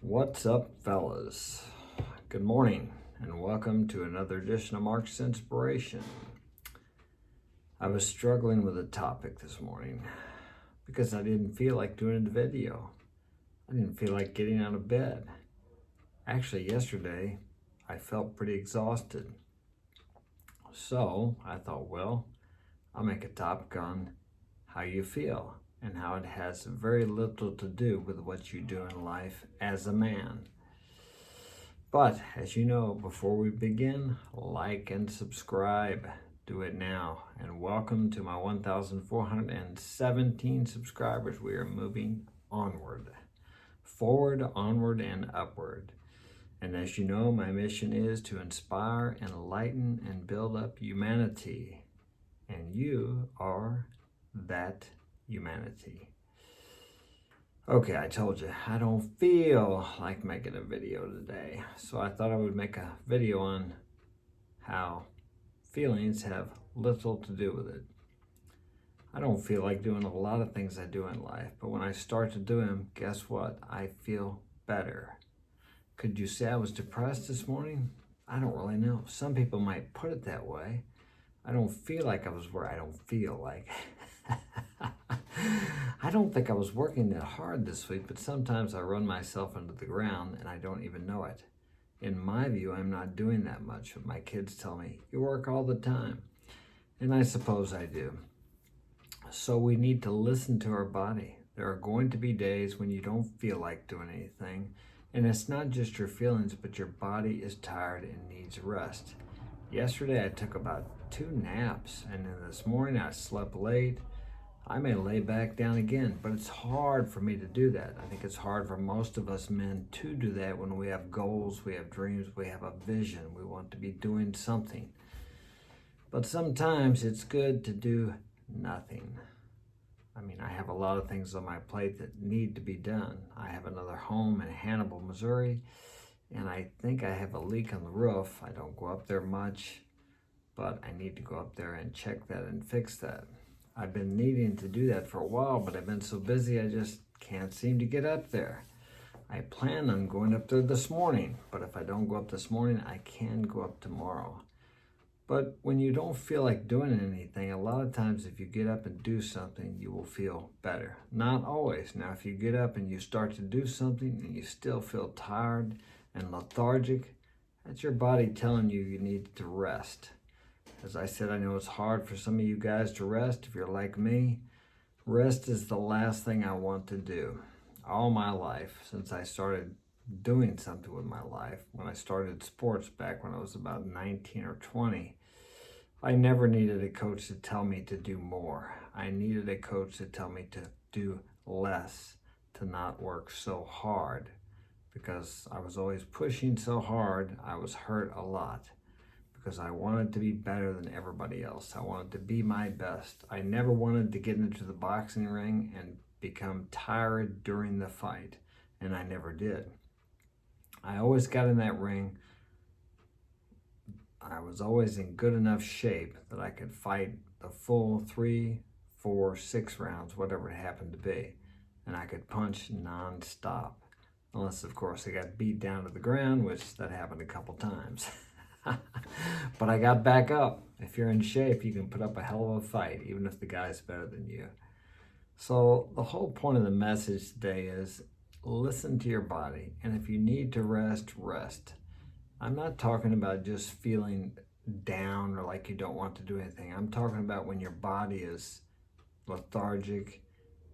What's up, fellas? Good morning, and welcome to another edition of Mark's Inspiration. I was struggling with a topic this morning because I didn't feel like doing the video. I didn't feel like getting out of bed. Actually, yesterday, I felt pretty exhausted. So I thought, well, I'll make a topic on how you feel and how it has very little to do with what you do in life as a man. But as you know, before we begin, like and subscribe. Do it now. And welcome to my 1,417 subscribers. We are moving onward, forward, onward, and upward. And as you know, my mission is to inspire, enlighten, and build up humanity. And you are that humanity. Okay, I told you, I don't feel like making a video today. So I thought I would make a video on how feelings have little to do with it. I don't feel like doing a lot of things I do in life, but when I start to do them, guess what? I feel better. Could you say I was depressed this morning? I don't really know. Some people might put it that way. I don't feel like I was where I don't feel like. I don't think I was working that hard this week, but sometimes I run myself into the ground and I don't even know it. In my view, I'm not doing that much, but my kids tell me, you work all the time. And I suppose I do. So we need to listen to our body. There are going to be days when you don't feel like doing anything. And it's not just your feelings, but your body is tired and needs rest. Yesterday I took about 2 naps, and then this morning I slept late. I may lay back down again, but it's hard for me to do that. I think it's hard for most of us men to do that when we have goals, we have dreams, we have a vision, we want to be doing something. But sometimes it's good to do nothing. I mean, I have a lot of things on my plate that need to be done. I have another home in Hannibal, Missouri, and I think I have a leak on the roof. I don't go up there much, but I need to go up there and check that and fix that. I've been needing to do that for a while, but I've been so busy I just can't seem to get up there. I plan on going up there this morning, but if I don't go up this morning, I can go up tomorrow. But when you don't feel like doing anything, a lot of times if you get up and do something, you will feel better. Not always. Now, if you get up and you start to do something and you still feel tired and lethargic, that's your body telling you you need to rest. As I said, I know it's hard for some of you guys to rest. If you're like me, rest is the last thing I want to do. All my life, since I started doing something with my life, when I started sports back when I was about 19 or 20, I never needed a coach to tell me to do more. I needed a coach to tell me to do less, to not work so hard, because I was always pushing so hard, I was hurt a lot. Because I wanted to be better than everybody else. I wanted to be my best. I never wanted to get into the boxing ring and become tired during the fight, and I never did. I always got in that ring. I was always in good enough shape that I could fight the full 3, 4, 6 rounds, whatever it happened to be, and I could punch non-stop. Unless, of course, I got beat down to the ground, which that happened a couple times. But I got back up. If you're in shape, you can put up a hell of a fight, even if the guy's better than you. So the whole point of the message today is listen to your body. And if you need to rest, rest. I'm not talking about just feeling down or like you don't want to do anything. I'm talking about when your body is lethargic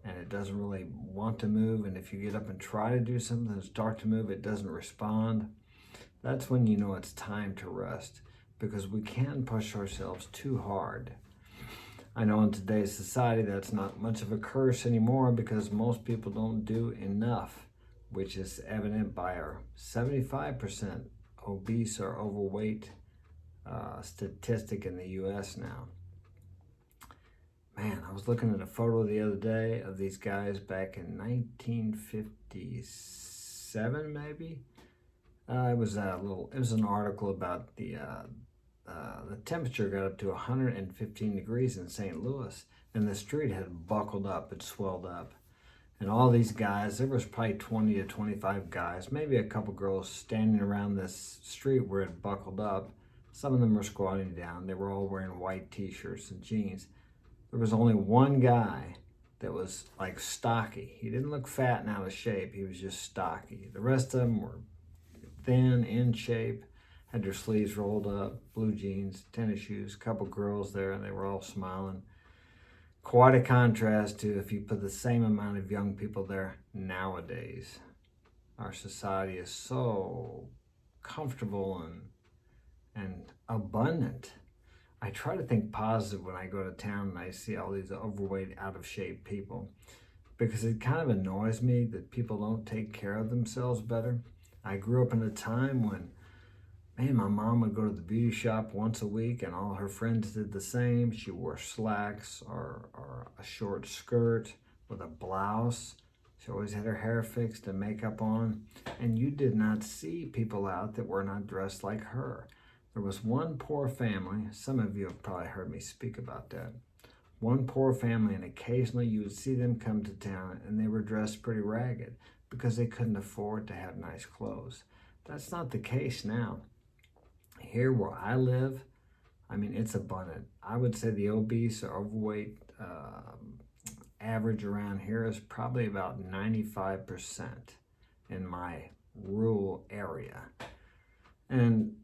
and it doesn't really want to move. And if you get up and try to do something and start to move, it doesn't respond. That's when you know it's time to rest, because we can push ourselves too hard. I know in today's society that's not much of a curse anymore because most people don't do enough, which is evident by our 75% obese or overweight statistic in the US now. Man, I was looking at a photo the other day of these guys back in 1957 maybe. It was an article about the temperature got up to 115 degrees in St. Louis, and the street had buckled up, it swelled up. And all these guys, there was probably 20 to 25 guys, maybe a couple girls standing around this street where it buckled up. Some of them were squatting down. They were all wearing white t-shirts and jeans. There was only one guy that was like stocky. He didn't look fat and out of shape. He was just stocky. The rest of them were thin, in shape, had their sleeves rolled up, blue jeans, tennis shoes, a couple girls there, and they were all smiling. Quite a contrast to if you put the same amount of young people there nowadays. Our society is so comfortable and abundant. I try to think positive when I go to town and I see all these overweight, out of shape people, because it kind of annoys me that people don't take care of themselves better. I grew up in a time when, man, my mom would go to the beauty shop once a week and all her friends did the same. She wore slacks or a short skirt with a blouse. She always had her hair fixed and makeup on. And you did not see people out that were not dressed like her. There was one poor family, some of you have probably heard me speak about that. One poor family, and occasionally you would see them come to town and they were dressed pretty ragged because they couldn't afford to have nice clothes. That's not the case now. Here where I live, I mean, it's abundant. I would say the obese or overweight average around here is probably about 95% in my rural area. And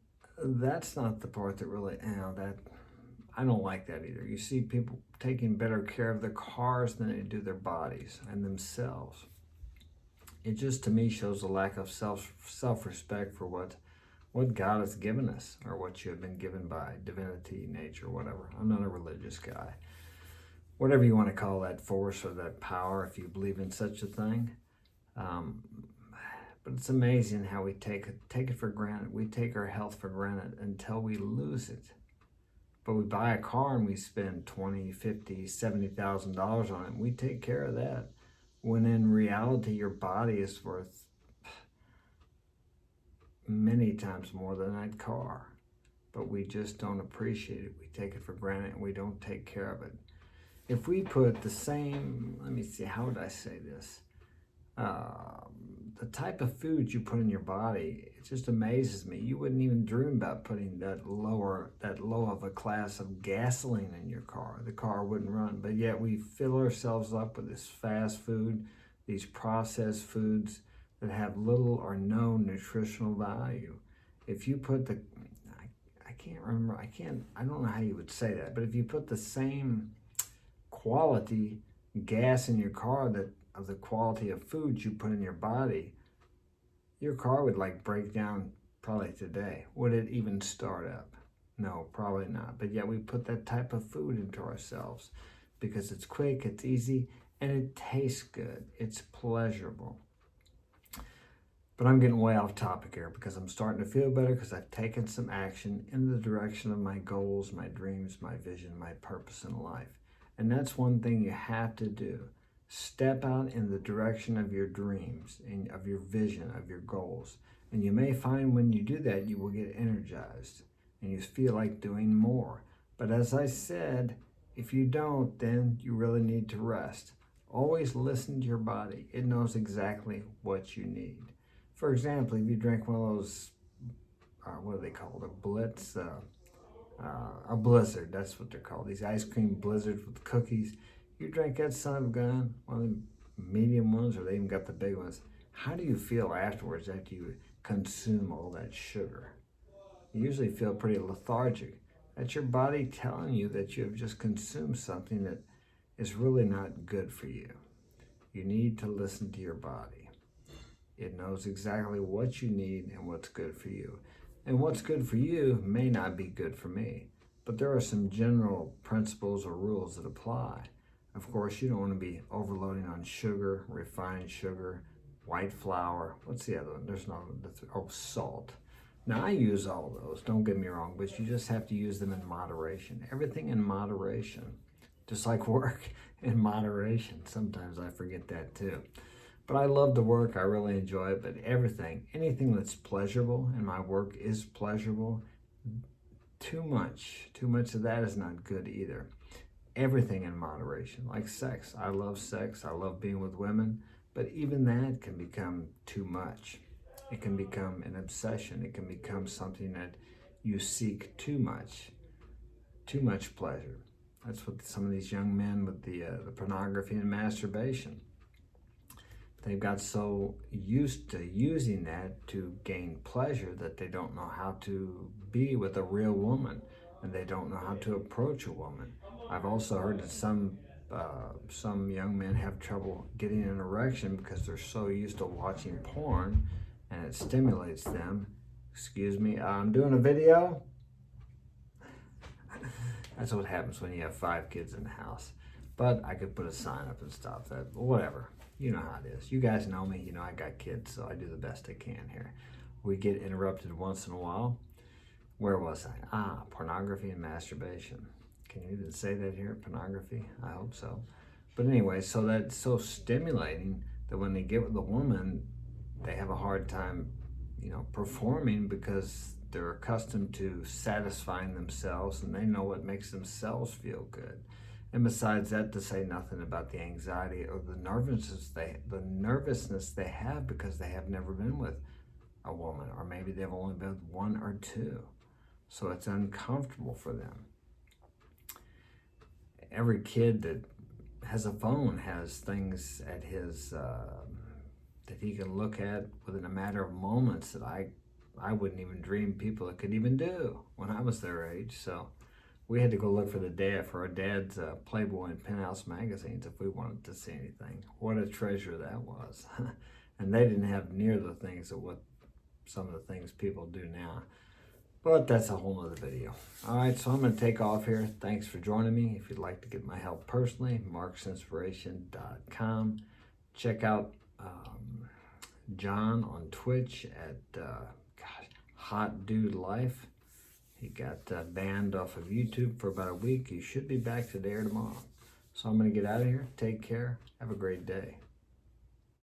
that's not the part that really, that I don't like that either. You see people taking better care of their cars than they do their bodies and themselves. It just, to me, shows a lack of self-respect for what God has given us, or what you have been given by divinity, nature, whatever. I'm not a religious guy. Whatever you want to call that force or that power, if you believe in such a thing. But it's amazing how we take it for granted. We take our health for granted until we lose it. But we buy a car and we spend $20,000, $50,000, $70,000 on it, and we take care of that. When in reality, your body is worth many times more than that car. But we just don't appreciate it. We take it for granted and we don't take care of it. If we put the same, let me see, how would I say this? The type of food you put in your body, it just amazes me. You wouldn't even dream about putting that low of a class of gasoline in your car. The car wouldn't run, but yet we fill ourselves up with this fast food, these processed foods that have little or no nutritional value. If you put I don't know how you would say that, but if you put the same quality gas in your car of the quality of food you put in your body, your car would break down probably today. Would it even start up? No, probably not. But yet we put that type of food into ourselves because it's quick, it's easy, and it tastes good. It's pleasurable. But I'm getting way off topic here because I'm starting to feel better because I've taken some action in the direction of my goals, my dreams, my vision, my purpose in life. And that's one thing you have to do. Step out in the direction of your dreams and of your vision, of your goals. And you may find when you do that, you will get energized and you feel like doing more. But as I said, if you don't, then you really need to rest. Always listen to your body. It knows exactly what you need. For example, if you drink one of those, what are they called? A Blitz? A Blizzard, that's what they're called. These ice cream blizzards with cookies. You drink that son of a gun, one of the medium ones, or they even got the big ones. How do you feel afterwards after you consume all that sugar? You usually feel pretty lethargic. That's your body telling you that you have just consumed something that is really not good for you. You need to listen to your body. It knows exactly what you need and what's good for you. And what's good for you may not be good for me. But there are some general principles or rules that apply. Of course, you don't want to be overloading on sugar, refined sugar, white flour. What's the other one? There's no, salt. Now, I use all those, don't get me wrong, but you just have to use them in moderation. Everything in moderation. Just like work, in moderation. Sometimes I forget that too. But I love to work, I really enjoy it, but anything that's pleasurable, and my work is pleasurable, too much of that is not good either. everything in moderation, like sex. I love sex, I love being with women, but even that can become too much. It can become an obsession. It can become something that you seek too much pleasure. That's what some of these young men with the pornography and masturbation, they've got so used to using that to gain pleasure that they don't know how to be with a real woman, and they don't know how to approach a woman. I've also heard that some young men have trouble getting an erection because they're so used to watching porn, and it stimulates them. Excuse me, I'm doing a video. That's what happens when you have 5 kids in the house. But I could put a sign up and stop that. But whatever. You know how it is. You guys know me. You know I got kids, so I do the best I can here. We get interrupted once in a while. Where was I? Pornography and masturbation. Can you even say that here? Pornography? I hope so. But anyway, so that's so stimulating that when they get with a woman, they have a hard time, performing because they're accustomed to satisfying themselves and they know what makes themselves feel good. And besides that, to say nothing about the anxiety or the nervousness they have because they have never been with a woman, or maybe they've only been with 1 or 2. So it's uncomfortable for them. Every kid that has a phone has things at his that he can look at within a matter of moments that I wouldn't even dream people could even do when I was their age. So we had to go look for our dad's Playboy and Penthouse magazines if we wanted to see anything. What a treasure that was. And they didn't have near the things of what some of the things people do now. But that's a whole nother video. All right, so I'm going to take off here. Thanks for joining me. If you'd like to get my help personally, marksinspiration.com. Check out John on Twitch at Hot Dude Life. He got banned off of YouTube for about a week. He should be back today or tomorrow. So I'm going to get out of here. Take care. Have a great day.